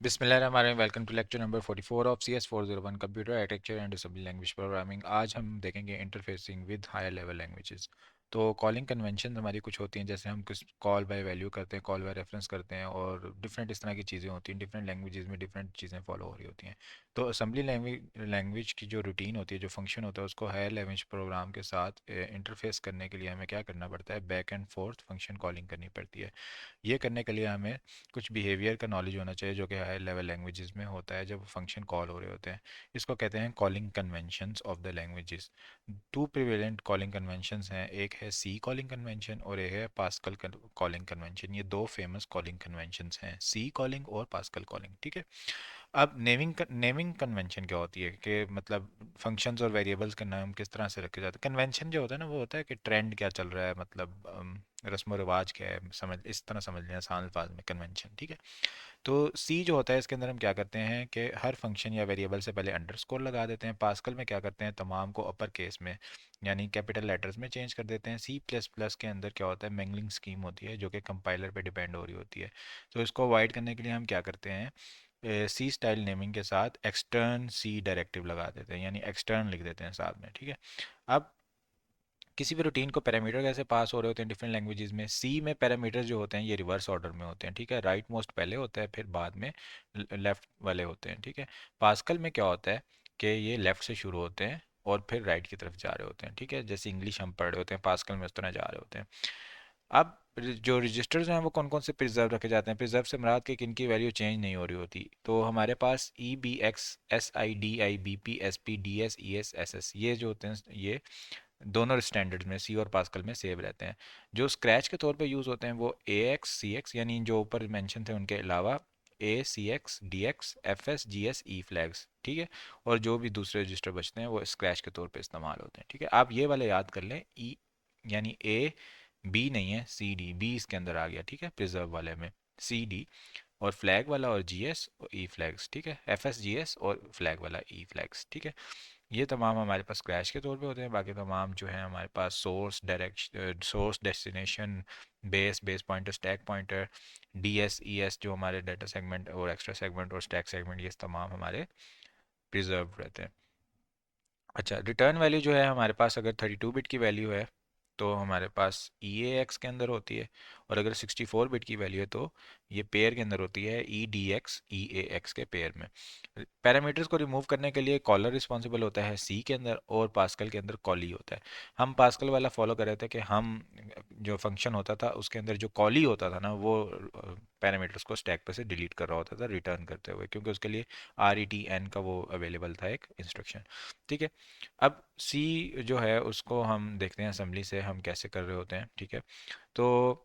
बिस्मिल्लाहिर्रहमानिर्रहीम। Welcome to lecture number 44 of CS401 computer architecture and assembly language programming. आज हम देखेंगे interfacing with higher level languages. तो calling convention हमारी कुछ होती हैं, जैसे हम कुछ कॉल बाय वैल्यू करते हैं, कॉल बाय रेफरेंस करते हैं, और डिफरेंट इस तरह की चीज़ें होती हैं। डिफरेंट लैंग्वेजेस में डिफरेंट चीज़ें फॉलो हो रही होती हैं। तो असेंबली लैंग्वेज की जो रूटीन होती है, जो फंक्शन होता है, उसको हायर लैंग्वेज प्रोग्राम के साथ इंटरफेस करने के लिए हमें क्या करना पड़ता है? Back and fourth function calling करनी पड़ती है। ये करने के लिए हमें कुछ बिहेवियर का नॉलेज होना चाहिए, जो कि हाई लेवल लैंग्वेजेस में होता है जब फंक्शन कॉल हो रहे होते हैं। इसको कहते हैं calling conventions of the languages. Two prevalent calling conventions हैं, एक है सी कॉलिंग कन्वेंशन और एक है पास्कल कॉलिंग कन्वेंशन। ये दो फेमस कॉलिंग कन्वेंशंस हैं, सी कॉलिंग और पास्कल कॉलिंग। ठीक है। अब नेमिंग कन्वेंशन क्या होती है कि मतलब फंक्शंस और वेरिएबल्स के नाम किस तरह से रखे जाते हैं। कन्वेंशन जो होता है ना, वो होता है कि ट्रेंड क्या चल रहा है, मतलब रस्म व रिवाज क्या है, समझ इस तरह समझ लें आसान अल्फाज में कन्वेंशन। ठीक है। तो सी जो होता है, इसके अंदर हम क्या करते हैं कि हर फंक्शन या वेरिएबल से पहले अंडरस्कोर लगा देते हैं। पास्कल में क्या करते हैं, तमाम को अपर केस में यानी कैपिटल लेटर्स में चेंज कर देते हैं। सी प्लस प्लस के अंदर क्या होता है, मैंगलिंग स्कीम होती है, जो कि कंपाइलर पे डिपेंड हो रही होती है। तो इसको अवॉइड करने के लिए हम क्या करते हैं, सी स्टाइल नेमिंग के साथ एक्सटर्न सी डायरेक्टिव लगा देते हैं, यानी एक्सटर्न लिख देते हैं साथ में। ठीक है। अब किसी भी रूटीन को पैरामीटर कैसे पास हो रहे होते हैं डिफरेंट लैंग्वेजेस में। सी में पैरामीटर जो होते हैं ये रिवर्स ऑर्डर में होते हैं। ठीक है। राइट मोस्ट पहले होता है, फिर बाद में लेफ्ट वाले होते हैं। ठीक है। पास्कल में क्या होता है कि ये लेफ्ट से शुरू होते हैं और फिर राइट की तरफ जा रहे होते हैं। ठीक है। जैसे इंग्लिश हम पढ़ रहे होते हैं, पास्कल में उस तरह जा रहे होते हैं। अब जो रजिस्टर्स हैं वो कौन कौन से प्रिजर्व रखे जाते हैं? प्रिजर्व से मुराद कि किनकी वैल्यू चेंज नहीं हो रही होती। तो हमारे पास EBX SIDI BP SP DS ES SS ये जो होते हैं, ये दोनों स्टैंडर्ड्स में सी और पास्कल में सेव रहते हैं। जो स्क्रैच के तौर पे यूज़ होते हैं वो AX CX, यानी जो ऊपर मेंशन थे उनके अलावा ACX DX FS GS E flags. ठीक है। और जो भी दूसरे रजिस्टर बचते हैं वो स्क्रैच के तौर पे इस्तेमाल होते हैं। ठीक है। आप ये वाले याद कर लें, ई यानी बी नहीं है, बी इसके अंदर आ गया। ठीक है। प्रिजर्व वाले में CD और फ्लैग वाला और GS और ई फ्लैग्स। ठीक है। FS GS और फ्लैग वाला ई फ्लैग्स। ठीक है। ये तमाम हमारे पास क्रैश के तौर पे होते हैं। बाकी तमाम जो है हमारे पास source destination base pointer stack pointer DSES जो हमारे डाटा सेगमेंट और एक्स्ट्रा सेगमेंट और स्टैक सेगमेंट, ये तमाम हमारे प्रिजर्व रहते हैं। अच्छा, रिटर्न वैल्यू जो है हमारे पास अगर 32 बिट की वैल्यू है तो हमारे पास EAX के अंदर होती है, और अगर 64 बिट की वैल्यू है तो ये पेयर के अंदर होती है, EDX EAX के पेयर में। पैरामीटर्स को रिमूव करने के लिए कॉलर रिस्पॉन्सिबल होता है सी के अंदर, और पास्कल के अंदर कॉली होता है। हम पास्कल वाला फॉलो कर रहे थे कि हम जो फंक्शन होता था उसके अंदर जो कॉली होता था ना, वो पैरामीटर्स को स्टैक पर से डिलीट कर रहा होता था रिटर्न करते हुए, क्योंकि उसके लिए RETN का वो अवेलेबल था एक इंस्ट्रक्शन। ठीक है। अब सी जो है उसको हम देखते हैं असेंबली से हम कैसे कर रहे होते हैं। ठीक है। तो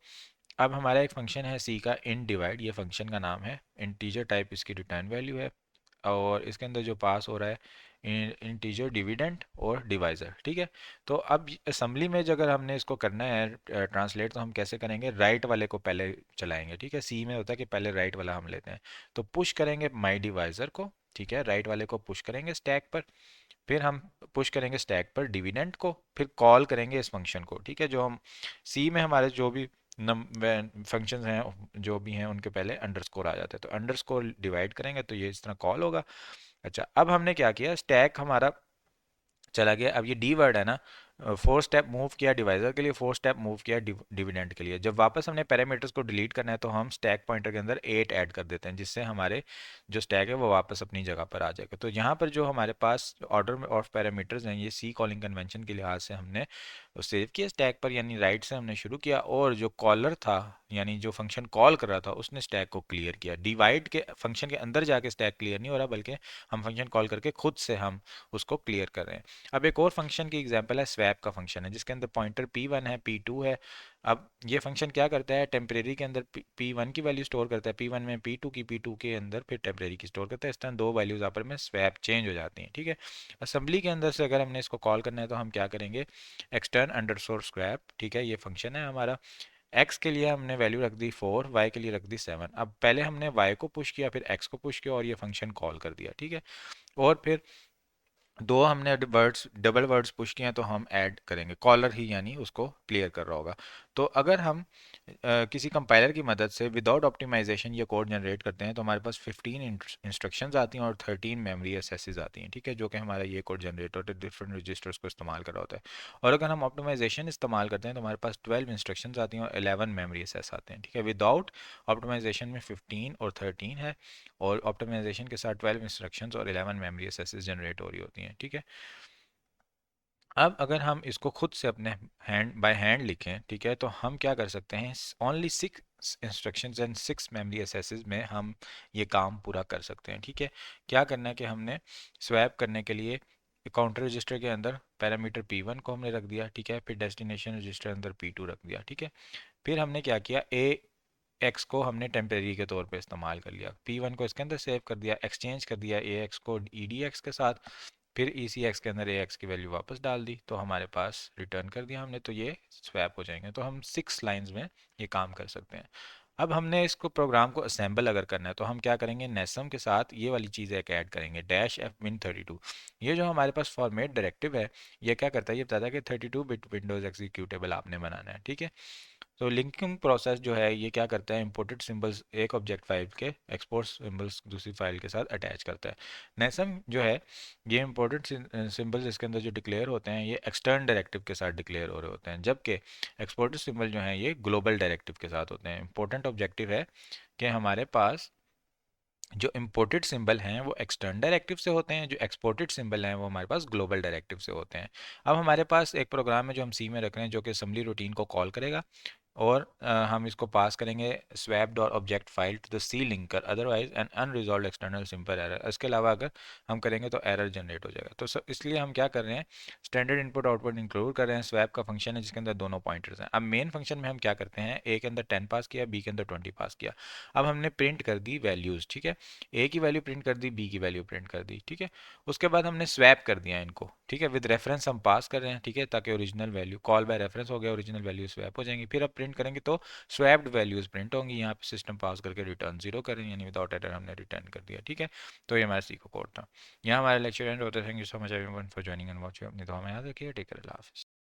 अब हमारा एक फंक्शन है सी का इन डिवाइड, ये फंक्शन का नाम है। इंटीजर टाइप इसकी रिटर्न वैल्यू है, और इसके अंदर जो पास हो रहा है इंटीजर डिविडेंड और डिवाइज़र। ठीक है। तो अब असेंबली में जो अगर हमने इसको करना है ट्रांसलेट, तो हम कैसे करेंगे? राइट वाले को पहले चलाएंगे। ठीक है। सी में होता है कि पहले राइट वाला हम लेते हैं, तो पुश करेंगे माई डिवाइज़र को। ठीक है। राइट वाले को पुश करेंगे स्टैक पर, फिर हम पुश करेंगे स्टैक पर डिविडेंड को, फिर कॉल करेंगे इस फंक्शन को। ठीक है। जो हम सी में हमारे जो भी फंक्शंस हैं जो भी हैं उनके पहले अंडरस्कोर आ जाते हैं, तो अंडरस्कोर डिवाइड करेंगे तो ये इस तरह कॉल होगा। अच्छा, अब हमने क्या किया, स्टैक हमारा चला गया। अब ये डी वर्ड है ना, 4 स्टेप मूव किया डिवाइजर के लिए, 4 स्टेप मूव किया डिविडेंड के लिए। जब वापस हमने पैरामीटर्स को डिलीट करना है तो हम स्टैक पॉइंटर के अंदर 8 ऐड कर देते हैं, जिससे हमारे जो स्टैक है वो वापस अपनी जगह पर आ जाएगा। तो यहाँ पर जो हमारे पास ऑर्डर में ऑफ पैरामीटर्स हैं, ये सी कॉलिंग कन्वेंशन के लिहाज से हमने सेव किया स्टैक पर, यानी राइट से हमने शुरू किया, और जो कॉलर था यानी जो फंक्शन कॉल कर रहा था उसने स्टैक को क्लियर किया। डिवाइड के फंक्शन के अंदर जाके स्टैक क्लियर नहीं हो रहा, बल्कि हम फंक्शन कॉल करके खुद से हम उसको क्लियर कर रहे हैं। अब एक और फंक्शन की एग्जांपल है स्वैप का फंक्शन है, जिसके अंदर पॉइंटर P1 है, P2 है। अब ये फंक्शन क्या करता है, टेम्परेरी के अंदर P1 की वैल्यू स्टोर करता है, P1 में P2 की, P2 के अंदर फिर टेम्परेरी की स्टोर करता है। इस तरह दो वैल्यूज आपस में स्वैप चेंज हो जाती हैं। ठीक है। असेंबली के अंदर से अगर हमने इसको कॉल करना है तो हम क्या करेंगे, एक्सटर्न अंडरस्कोर स्वैप। ठीक है। ये फंक्शन है हमारा। एक्स के लिए हमने वैल्यू रख दी 4, वाई के लिए रख दी 7। अब पहले हमने वाई को पुश किया, फिर एक्स को पुश किया और ये फंक्शन कॉल कर दिया। ठीक है। और फिर दो हमने वर्ड्स डबल वर्ड्स पुश किए हैं तो हम ऐड करेंगे, कॉलर ही यानी उसको क्लियर कर रहा होगा। तो अगर हम किसी कंपाइलर की मदद से विदाउट ऑप्टिमाइजेशन ये कोड जनरेट करते हैं तो हमारे पास 15 इंस्ट्रक्शंस आती हैं और 13 मेमोरी एक्सेसेस आती हैं, ठीक है, जो कि हमारा ये कोड जनरेट होता है, डिफरेंट रजिस्टर्स को इस्तेमाल कर रहा होता है। और अगर हम ऑप्टिमाइजेशन इस्तेमाल करते हैं तो हमारे पास 12 इंस्ट्रक्शंस आती हैं और 11 मेमोरी एक्सेस आते हैं, ठीक है। विदाउट ऑप्टिमाइजेशन में 15 और 13 है, और ऑप्टिमाइजेशन के साथ 12 इंस्ट्रक्शंस और 11 मेमोरी एक्सेसेस जनरेट हो रही होती हैं, ठीक है। अब अगर हम इसको खुद से अपने हैंड बाय हैंड लिखें, ठीक है, तो हम क्या कर सकते हैं, only 6 instructions and 6 memory axes में हम ये काम पूरा कर सकते हैं, ठीक है। क्या करना है कि हमने स्वैप करने के लिए काउंटर रजिस्टर के अंदर पैरामीटर P1 को हमने रख दिया, ठीक है, फिर डेस्टिनेशन रजिस्टर अंदर P2 रख दिया, ठीक है। फिर हमने क्या किया, एक्स को हमने टेम्परेरी के तौर पे इस्तेमाल कर लिया, P1 को इसके अंदर सेव कर दिया, एक्सचेंज कर दिया ए एक्स को ई डी एक्स के साथ, फिर ई सी एक्स के अंदर ए एक्स की वैल्यू वापस डाल दी, तो हमारे पास रिटर्न कर दिया हमने, तो ये स्वैप हो जाएंगे। तो हम 6 लाइंस में ये काम कर सकते हैं। अब हमने इसको प्रोग्राम को असेंबल अगर करना है तो हम क्या करेंगे, नेसम के साथ ये वाली चीज़ एक ऐड करेंगे, डैश एफ मिन 32। ये जो हमारे पास फॉर्मेट डायरेक्टिव है, ये क्या करता है, ये बताता है कि 32 बिट विंडोज़ एग्जीक्यूटेबल आपने बनाना है, ठीक है। तो लिंकिंग प्रोसेस जो है ये क्या करता है, इंपोर्टेड सिंबल्स एक ऑब्जेक्ट फाइल के एक्सपोर्ट सिंबल्स दूसरी फाइल के साथ अटैच करता है। नेसम जो है ये इंपोर्टेड सिंबल्स इसके अंदर जो डिक्लेयर होते हैं ये एक्सटर्न डायरेक्टिव के साथ डिक्लेयर हो रहे होते हैं, जबकि एक्सपोर्टेड सिंबल जो हैं ये ग्लोबल डायरेक्टिव के साथ होते हैं। इंपॉर्टेंट ऑब्जेक्टिव है कि हमारे पास जो इंपोर्टेड सिंबल हैं वो एक्सटर्न डायरेक्टिव से होते हैं, जो एक्सपोर्टेड सिंबल हैं वो हमारे पास ग्लोबल डायरेक्टिव से होते हैं। अब हमारे पास एक प्रोग्राम है जो हम सी में रख रहे हैं जो कि असेंबली रूटीन को कॉल करेगा, और हम इसको पास करेंगे swap dot object file to the C linker otherwise an unresolved external symbol error. इसके अलावा अगर हम करेंगे तो एरर जनरेट हो जाएगा। तो इसलिए हम क्या कर रहे हैं, स्टैंडर्ड इनपुट आउटपुट इंक्लूड कर रहे हैं। स्वैप का फंक्शन है जिसके अंदर दोनों पॉइंटर्स हैं। अब मेन फंक्शन में हम क्या करते हैं, ए के अंदर 10 पास किया, बी के अंदर 20 पास किया। अब हमने प्रिंट कर दी वैल्यूज़, ठीक है, ए की वैल्यू प्रिंट कर दी, बी की वैल्यू प्रिंट कर दी, ठीक है। उसके बाद हमने स्वैप कर दिया इनको, ठीक है, विद रेफरेंस हम पास कर रहे हैं, ठीक है, ताकि original value call by reference हो गया, ओरिजिनल वैल्यू स्वैप हो जाएंगी। फिर अब प्रिंट करेंगे तो स्वैप्ड वैल्यूज प्रिंट होंगी, यहाँ पे सिस्टम पास करके रिटर्न जीरो करें, यानी विदाउट एरर हमने रिटर्न कर दिया, ठीक है। तो ये हमारा सी को कोड था। यहाँ हमारा लेक्चर एंड होता है। Thank you so much everyone for joining and watching. अपनी दुआ में याद रखिए। टेक केयर, अल्लाह हाफिज़।